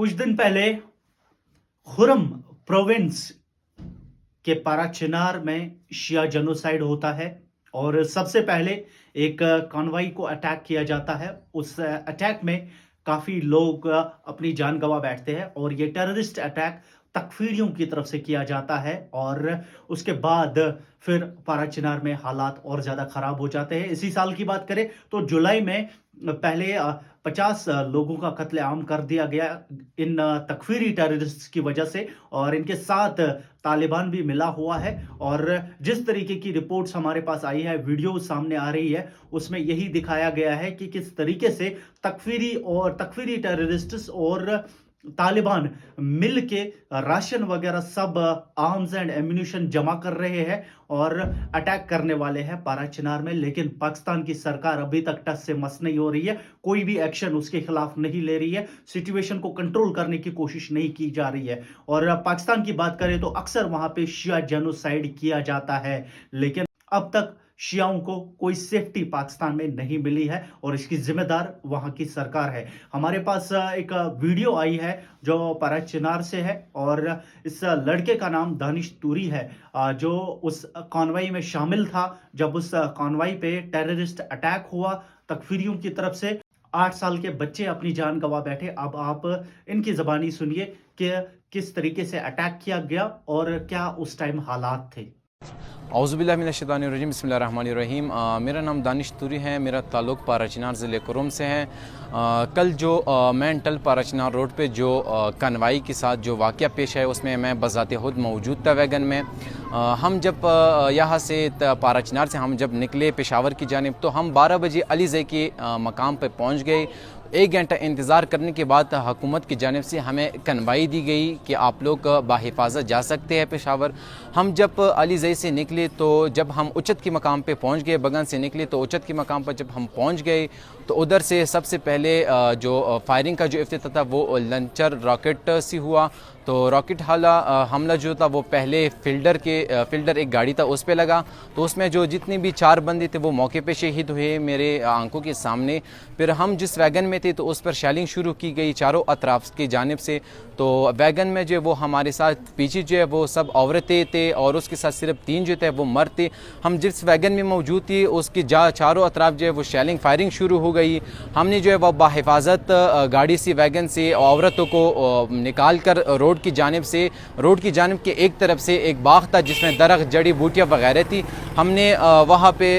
कुछ दिन पहले खुरम प्रोविंस के पाराचिनार में शिया जेनोसाइड होता है और सबसे पहले एक कॉन्वॉय को अटैक किया जाता है। उस अटैक में काफ़ी लोग अपनी जान गंवा बैठते हैं और ये टेररिस्ट अटैक तकफीरियों की तरफ से किया जाता है और उसके बाद फिर पाराचिनार में हालात और ज़्यादा ख़राब हो जाते हैं। इसी साल की बात करें तो जुलाई में पहले 50 लोगों का कत्लेआम कर दिया गया इन तकफीरी टेररिस्ट की वजह से और इनके साथ तालिबान भी मिला हुआ है। और जिस तरीके की रिपोर्ट्स हमारे पास आई है, वीडियो सामने आ रही है, उसमें यही दिखाया गया है कि किस तरीके से तकफीरी टेररिस्ट्स और तालिबान मिल के राशन वगैरह सब आर्म्स एंड एम्यूनिशन जमा कर रहे हैं और अटैक करने वाले हैं पाराचिनार में। लेकिन पाकिस्तान की सरकार अभी तक टस से मस नहीं हो रही है, कोई भी एक्शन उसके खिलाफ नहीं ले रही है, सिचुएशन को कंट्रोल करने की कोशिश नहीं की जा रही है। और पाकिस्तान की बात करें तो अक्सर वहां पे शिया जेनोसाइड किया जाता है, लेकिन अब तक शियाओं को कोई सेफ्टी पाकिस्तान में नहीं मिली है और इसकी जिम्मेदार वहां की सरकार है। हमारे पास एक वीडियो आई है जो पाराचिनार से है और इस लड़के का नाम दानिश तूरी है, जो उस कॉन्वॉय में शामिल था जब उस कॉन्वॉय पे टेररिस्ट अटैक हुआ तकफीरियों की तरफ से। 8 साल के बच्चे अपनी जान गंवा बैठे। अब आप इनकी ज़बानी सुनिए कि किस तरीके से अटैक किया गया और क्या उस टाइम हालात थे। औज़ुबिल्लाहिमिनश्शैतानिर्रजीम बिस्मिल्लाहिर्रहमानिर्रहीम। मेरा नाम दानिश तूरी है, मेरा ताल्लुक़ पाराचिनार ज़िले कुरुम से है। कल जो मैं टल पाराचिनार रोड पे जो कन्वाई के साथ जो वाक़या पेश है उसमें मैं बज़ाते खुद मौजूद था वैगन में। हम जब यहाँ से पाराचिनार से हम जब निकले पेशावर की जानिब तो हम 12 बजे अलीज़े के मकाम पर पहुँच गए। 1 घंटा इंतज़ार करने के बाद हुकूमत की जानिब से हमें कन्वाई दी गई कि आप लोग बाहिफाजत जा सकते हैं पेशावर। हम जब अलीज़ई से निकले तो जब हम उचत के मकाम पे पहुंच गए, बगन से निकले तो उचत के मकाम पर जब हम पहुंच गए तो उधर से सबसे पहले जो फायरिंग का जो इफ्तिताह था वो लंचर रॉकेट से हुआ। तो रॉकेट हमला जो था वो पहले फील्डर एक गाड़ी था उस पे लगा, तो उसमें जो जितने भी 4 बंदे थे वो मौके पे शहीद हुए मेरे आंखों के सामने। फिर हम जिस वैगन में थे तो उस पर शेलिंग शुरू की गई चारों अतराफ की जानिब से। तो वैगन में जो वो हमारे साथ पीछे जो है वो सब औरतें थे और उसके साथ सिर्फ 3 जो थे वो मर्द थे। हम जिस वैगन में मौजूद थे उसकी चारों अतराफ जो है वो शेलिंग फायरिंग शुरू हो गई। हमने जो है वो बाहिफाजत गाड़ी से वैगन से औरतों को निकाल कर रोड की जानिब के एक तरफ से एक बाग था जिसमें दरख्त जड़ी बूटियाँ वगैरह थी, हमने वहाँ पे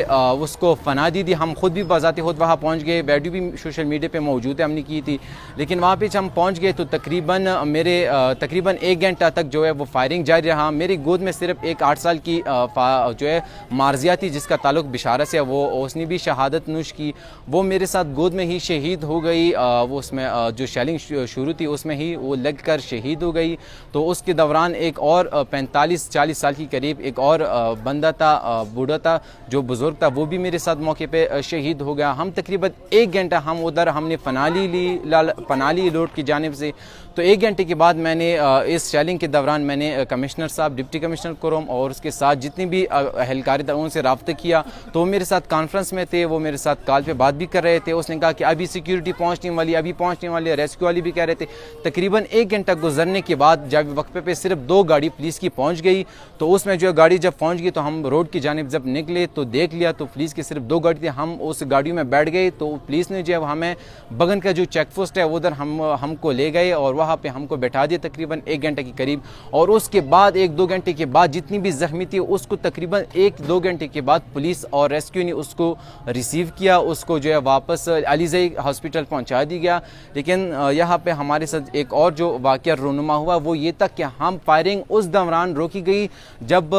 उसको फना दी थी। हम खुद भी बजाते खुद वहाँ पहुँच गए, वीडियो भी सोशल मीडिया पे मौजूद है, हमने की थी। लेकिन वहाँ पे जब हम पहुँच गए तो तकरीबन 1 घंटा तक जो है वो फायरिंग जारी रहा। मेरी गोद में सिर्फ एक 8 साल की जो है मार्जिया थी जिसका ताल्लुक बिशारा से, वो उसने भी शहादत नूश की, वो मेरे साथ गोद में ही शहीद हो गई। वो उसमें जो शेलिंग शुरू थी उसमें ही वो लग कर शहीद हो गई। तो उसके दौरान एक और 45-40 साल की करीब एक और बंदा था, बूढ़ा था जो बुज़ुर्ग था, वो भी मेरे साथ मौके पे शहीद हो गया। हम तकरीबन 1 घंटा हमने पनाली रोड की जानिब से। तो 1 घंटे के बाद मैंने इस शेलिंग के दौरान मैंने कमिश्नर साहब, डिप्टी कमिश्नर कुरुम और उसके साथ जितनी भी अहलकार थे उनसे रब्ता किया। तो वो मेरे साथ कॉन्फ्रेंस में थे, वो मेरे साथ कॉल पे बात भी कर रहे थे। उसने कहा कि अभी सिक्योरिटी पहुँचने वाली, रेस्क्यू वाली भी कह रहे थे। तकरीबन 1 घंटा गुजरने के बाद जब वक्फे पे सिर्फ 2 गाड़ी पुलिस की पहुंच गई, तो उसमें जो गाड़ी जब पहुंच गई तो हम रोड की जानिब जब निकले तो देख लिया तो पुलिस की सिर्फ 2 गाड़ी थी। हम उस गाड़ी में बैठ गए तो पुलिस ने जो है हमें बगन का जो चेक पोस्ट है उधर हमको ले गए और वहाँ पे हमको बैठा दिया तकरीबन 1 घंटे के करीब। और उसके बाद 1-2 घंटे के बाद जितनी भी जख्मी थी उसको तकरीबन 1-2 घंटे के बाद पुलिस और रेस्क्यू ने उसको रिसीव किया, उसको जो है वापस अलीज़ई हॉस्पिटल पहुँचा दी गया। लेकिन यहाँ पर हमारे साथ एक और जो वाक़या रूनुमा हुआ वो ये तक कि हम फायरिंग उस दौरान रोकी गई जब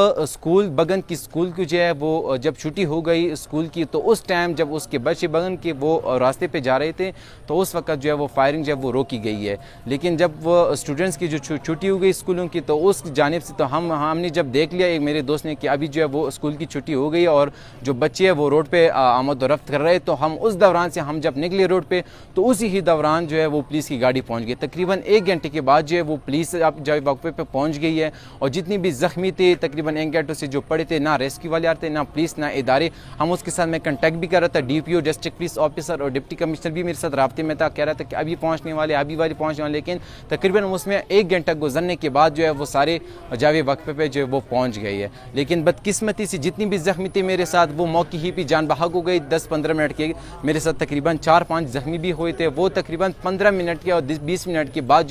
बगन की स्कूल की जो है वो जब छुट्टी हो गई स्कूल की, तो उस टाइम जब उसके बच्चे बगन के वो रास्ते पे जा रहे थे तो उस वक्त जो है वो फायरिंग जब वो रोकी गई है। लेकिन जब वो स्टूडेंट्स की जो छुट्टी हो गई स्कूलों की तो उस जानिब से तो हमने जब देख लिया, एक मेरे दोस्त ने कि अभी जो है वो स्कूल की छुट्टी हो गई और जो बच्चे हैं वो रोड पर आमद रफ्त कर रहे, तो हम उस दौरान से हम जब निकले रोड पे तो उसी ही दौरान जो है वो पुलिस की गाड़ी पहुंच गई। तकरीबन 1 घंटे के बाद जो है वो पुलिस अब जो वक्फे पे पहुंच गई है और जितनी भी ज़ख्मी थे तकरीबन 1 घंटों से जो पड़े थे, ना रेस्क्यू वाले आते ना पुलिस ना इदारे। हम उसके साथ मैं कंटेक्ट भी कर रहा था, DPO डिस्ट्रिक्ट पुलिस ऑफिसर और डिप्टी कमिश्नर भी मेरे साथ राब्ते में था, कह रहा था कि अभी पहुँचने वाले पहुँचने वाले, लेकिन तकरीबन उसमें 1 घंटा गुजरने के बाद जो है वो सारे जावे वक्फे पे जो है वो पहुँच गई है। लेकिन बदकिस्मती से जितनी भी ज़ख्मी थे मेरे साथ वो मौके ही पे जान बहक हो गई। 10-15 मिनट के मेरे साथ तकरीबन 4-5 ज़ख्मी भी हुए थे, वो तकरीबन 15 मिनट के और 20 मिनट के बाद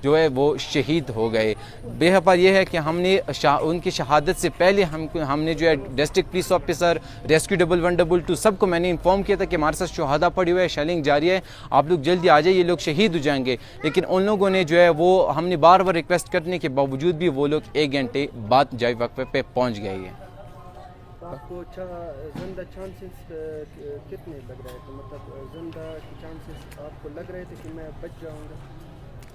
जो है वो शहीद हो गए। बेहतर यह है कि हमने उनकी शहादत से पहले हमने जो है डिस्ट्रिक्ट पुलिस ऑफिसर, रेस्क्यू 11122 सबको मैंने इन्फॉर्म किया था कि हमारे साथ शहादा पड़ी हुई है, शेलिंग जारी है, आप लोग जल्दी आ जाइए, ये लोग शहीद हो जाएंगे। लेकिन उन लोगों ने जो है वो हमने बार बार रिक्वेस्ट करने के बावजूद भी वो लोग 1 घंटे बाद जाए वक्फे पे पहुंच गए हैं। आपको जिंदा चांसेस कितने लग रहे थे, मतलब जिंदा के चांसेस आपको लग रहे थे कि मैं बच जाऊंगा?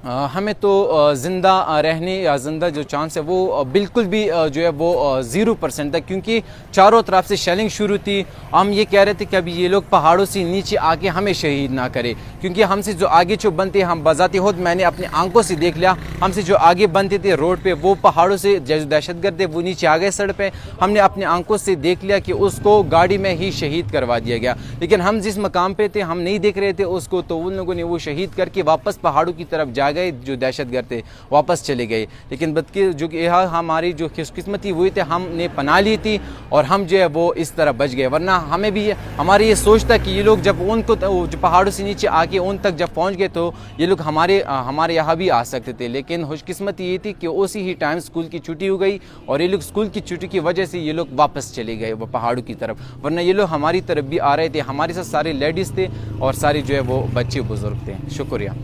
हमें तो ज़िंदा रहने या ज़िंदा जो चांस है वो बिल्कुल भी जो है वो 0% था, क्योंकि चारों तरफ से शेलिंग शुरू थी। हम ये कह रहे थे कि अभी ये लोग पहाड़ों से नीचे आके हमें शहीद ना करे, क्योंकि हमसे जो आगे जो बनते हम बजाते खुद मैंने अपनी आंखों से देख लिया, हमसे जो आगे बनते थे रोड पे वो पहाड़ों से जो दहशतगर्द थे वो नीचे आ गए सड़क पे, हमने अपनी आंखों से देख लिया कि उसको गाड़ी में ही शहीद करवा दिया गया। लेकिन हम जिस मकाम पे थे हम नहीं देख रहे थे उसको, तो उन लोगों ने वो शहीद करके वापस पहाड़ों की तरफ जा गए, जो दहशतगर्द थे वापस चले गए। लेकिन जो हमारी जो खुशकिस्मती हुई थी, हमने पनाह ली थी और हम जो है वो इस तरह बच गए, वरना हमें भी हमारी ये सोच था कि ये लोग जब उनको जो पहाड़ों से नीचे आके उन तक जब पहुंच गए तो ये लोग हमारे यहाँ भी आ सकते थे। लेकिन खुशकिस्मती ये थी कि उसी ही टाइम स्कूल की छुट्टी हो गई और ये लोग स्कूल की छुट्टी की वजह से ये लोग वापस चले गए वो पहाड़ों की तरफ, वरना ये लोग हमारी तरफ भी आ रहे थे। हमारे साथ सारे लेडीज़ थे और सारे जो है वो बच्चे बुजुर्ग थे। शुक्रिया।